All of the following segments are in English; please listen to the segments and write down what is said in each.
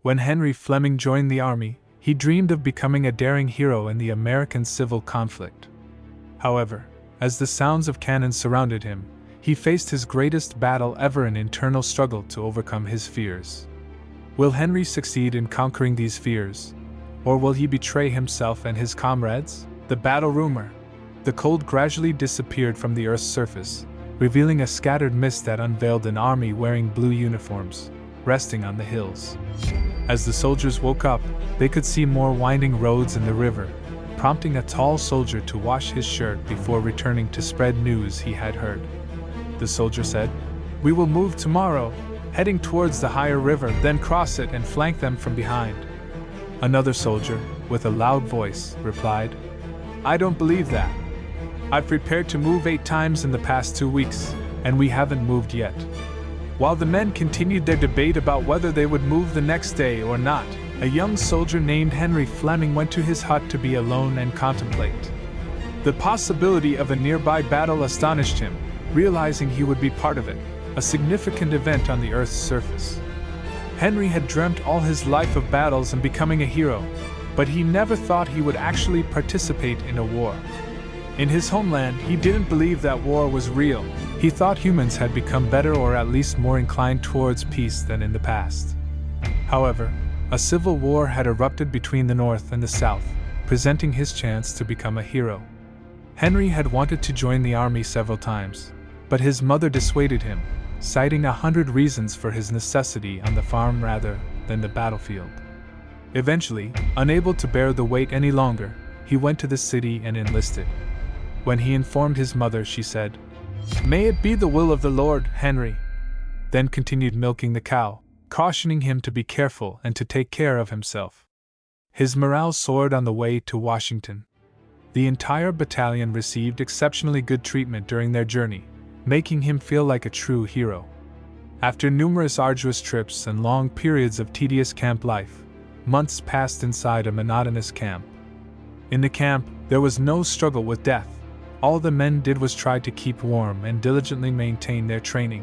When Henry Fleming joined the army, he dreamed of becoming a daring hero in the American civil conflict. However, as the sounds of cannon surrounded him, he faced his greatest battle ever, an internal struggle to overcome his fears. Will Henry succeed in conquering these fears? Or will he betray himself and his comrades? The battle rumor. The cold gradually disappeared from the Earth's surface, revealing a scattered mist that unveiled an army wearing blue uniforms, resting on the hills. As the soldiers woke up, they could see more winding roads and the river, prompting a tall soldier to wash his shirt before returning to spread news he had heard. The soldier said, "We will move tomorrow, heading towards the higher river, then cross it and flank them from behind." Another soldier, with a loud voice, replied, "I don't believe that. I've prepared to move 8 times in the past 2 weeks, and we haven't moved yet." While the men continued their debate about whether they would move the next day or not, a young soldier named Henry Fleming went to his hut to be alone and contemplate. The possibility of a nearby battle astonished him, realizing he would be part of it, a significant event on the Earth's surface. Henry had dreamt all his life of battles and becoming a hero, but he never thought he would actually participate in a war. In his homeland, he didn't believe that war was real. He thought humans had become better, or at least more inclined towards peace than in the past. However, a civil war had erupted between the North and the South, presenting his chance to become a hero. Henry had wanted to join the army several times, but his mother dissuaded him, citing 100 reasons for his necessity on the farm rather than the battlefield. Eventually, unable to bear the weight any longer, he went to the city and enlisted. When he informed his mother, she said, "May it be the will of the Lord, Henry," then continued milking the cow, cautioning him to be careful and to take care of himself. His morale soared on the way to Washington. The entire battalion received exceptionally good treatment during their journey, making him feel like a true hero. After numerous arduous trips and long periods of tedious camp life, months passed inside a monotonous camp. In the camp, there was no struggle with death. All the men did was try to keep warm and diligently maintain their training.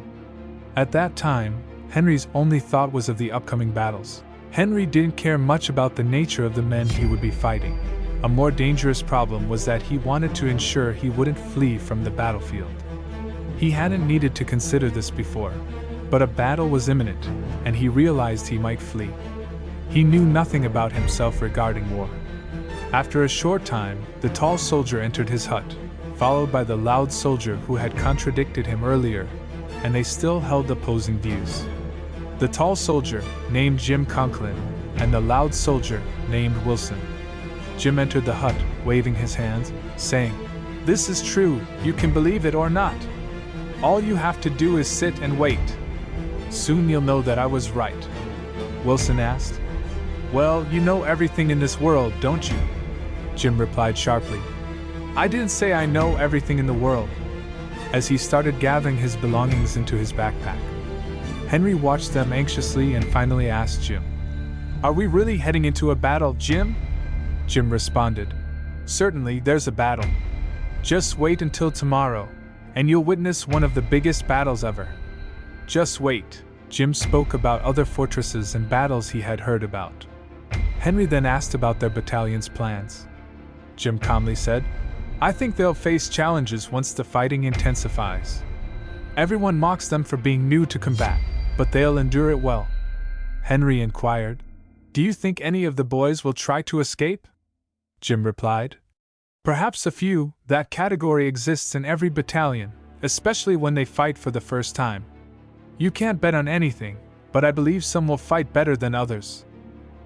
At that time, Henry's only thought was of the upcoming battles. Henry didn't care much about the nature of the men he would be fighting. A more dangerous problem was that he wanted to ensure he wouldn't flee from the battlefield. He hadn't needed to consider this before, but a battle was imminent, and he realized he might flee. He knew nothing about himself regarding war. After a short time, the tall soldier entered his hut, followed by the loud soldier who had contradicted him earlier, and they still held opposing views. The tall soldier, named Jim Conklin, and the loud soldier, named Wilson. Jim entered the hut, waving his hands, saying, "This is true, you can believe it or not. All you have to do is sit and wait. Soon you'll know that I was right." Wilson asked. "Well, you know everything in this world, don't you?" Jim replied sharply. "I didn't say I know everything in the world." As he started gathering his belongings into his backpack, Henry watched them anxiously and finally asked Jim, "Are we really heading into a battle, Jim?" Jim responded, "Certainly there's a battle. Just wait until tomorrow, and you'll witness one of the biggest battles ever." "Just wait." Jim spoke about other fortresses and battles he had heard about. Henry then asked about their battalion's plans. Jim calmly said, "I think they'll face challenges once the fighting intensifies. Everyone mocks them for being new to combat, but they'll endure it well." Henry inquired, "Do you think any of the boys will try to escape?" Jim replied, "Perhaps a few. That category exists in every battalion, especially when they fight for the first time. You can't bet on anything, but I believe some will fight better than others."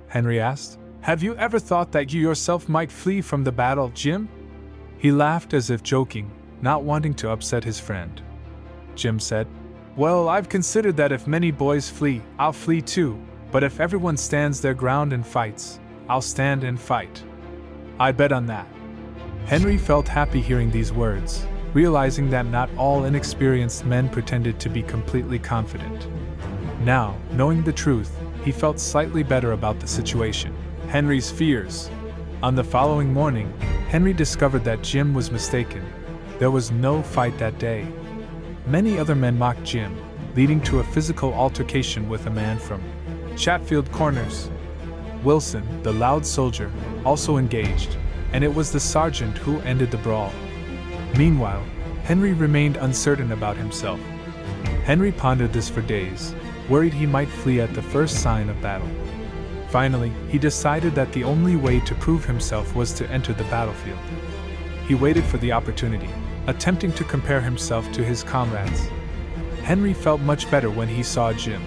Henry asked, "Have you ever thought that you yourself might flee from the battle, Jim?" He laughed as if joking, not wanting to upset his friend. Jim said, "Well, I've considered that if many boys flee, I'll flee too, but if everyone stands their ground and fights, I'll stand and fight. I bet on that." Henry felt happy hearing these words, realizing that not all inexperienced men pretended to be completely confident. Now, knowing the truth, he felt slightly better about the situation. Henry's fears. On the following morning, Henry discovered that Jim was mistaken. There was no fight that day. Many other men mocked Jim, leading to a physical altercation with a man from Chatfield Corners. Wilson, the loud soldier, also engaged, and it was the sergeant who ended the brawl. Meanwhile, Henry remained uncertain about himself. Henry pondered this for days, worried he might flee at the first sign of battle. Finally, he decided that the only way to prove himself was to enter the battlefield. He waited for the opportunity, attempting to compare himself to his comrades. Henry felt much better when he saw Jim,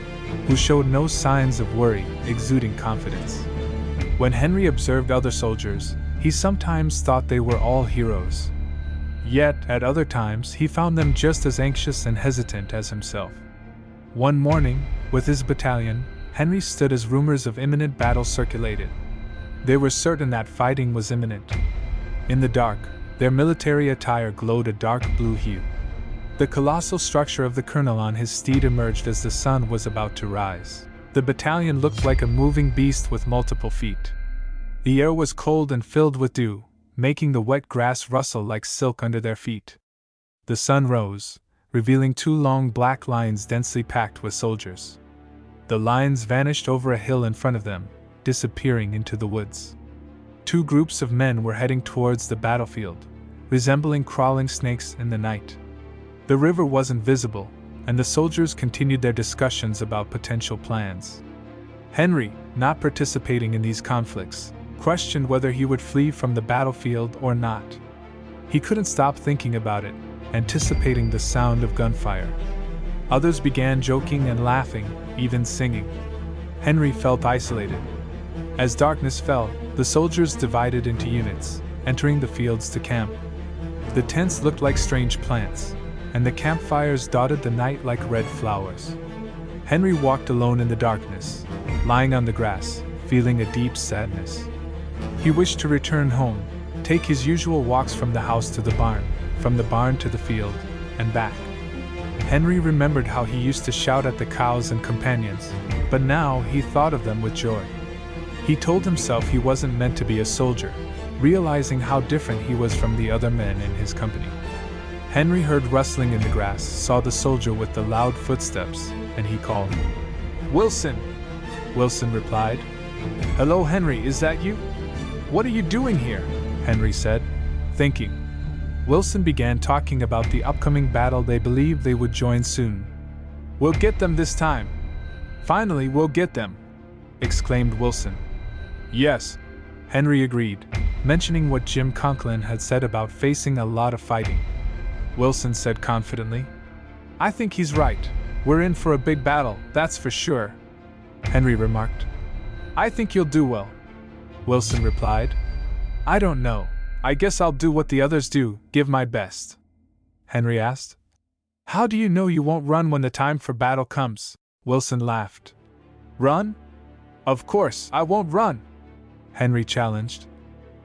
who showed no signs of worry, exuding confidence. When Henry observed other soldiers, he sometimes thought they were all heroes. Yet, at other times, he found them just as anxious and hesitant as himself. One morning, with his battalion, Henry stood as rumors of imminent battle circulated. They were certain that fighting was imminent. In the dark, their military attire glowed a dark blue hue. The colossal structure of the colonel on his steed emerged as the sun was about to rise. The battalion looked like a moving beast with multiple feet. The air was cold and filled with dew, making the wet grass rustle like silk under their feet. The sun rose, revealing two long black lines densely packed with soldiers. The lines vanished over a hill in front of them, disappearing into the woods. Two groups of men were heading towards the battlefield, resembling crawling snakes in the night. The river wasn't visible, and the soldiers continued their discussions about potential plans. Henry, not participating in these conflicts, questioned whether he would flee from the battlefield or not. He couldn't stop thinking about it, anticipating the sound of gunfire. Others began joking and laughing, even singing. Henry felt isolated. As darkness fell, the soldiers divided into units, entering the fields to camp. The tents looked like strange plants, and the campfires dotted the night like red flowers. Henry walked alone in the darkness, lying on the grass, feeling a deep sadness. He wished to return home, take his usual walks from the house to the barn, from the barn to the field, and back. Henry remembered how he used to shout at the cows and companions, but now he thought of them with joy. He told himself he wasn't meant to be a soldier, realizing how different he was from the other men in his company. Henry heard rustling in the grass, saw the soldier with the loud footsteps, and he called, "Wilson!" Wilson replied, "Hello, Henry, is that you?" "What are you doing here?" Henry said, thinking. Wilson began talking about the upcoming battle they believed they would join soon. "We'll get them this time. Finally, we'll get them!" exclaimed Wilson. "Yes," Henry agreed, mentioning what Jim Conklin had said about facing a lot of fighting. Wilson said confidently, "I think he's right. We're in for a big battle, that's for sure." Henry remarked, "I think you'll do well." Wilson replied, "I don't know. I guess I'll do what the others do, give my best." Henry asked, "How do you know you won't run when the time for battle comes?" Wilson laughed. "Run? Of course, I won't run," Henry challenged.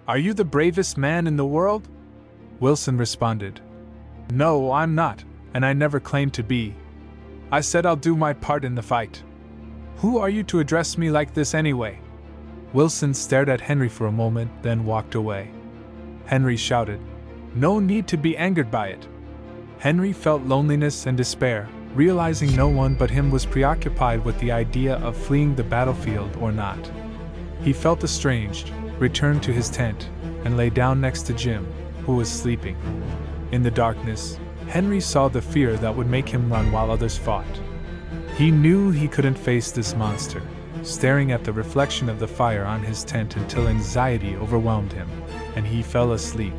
"Are you the bravest man in the world?" Wilson responded, "No, I'm not, and I never claimed to be. I said I'll do my part in the fight. Who are you to address me like this anyway?" Wilson stared at Henry for a moment, then walked away. Henry shouted, "No need to be angered by it." Henry felt loneliness and despair, realizing no one but him was preoccupied with the idea of fleeing the battlefield or not. He felt estranged, returned to his tent, and lay down next to Jim, who was sleeping. In the darkness, Henry saw the fear that would make him run while others fought. He knew he couldn't face this monster, staring at the reflection of the fire on his tent until anxiety overwhelmed him, and he fell asleep.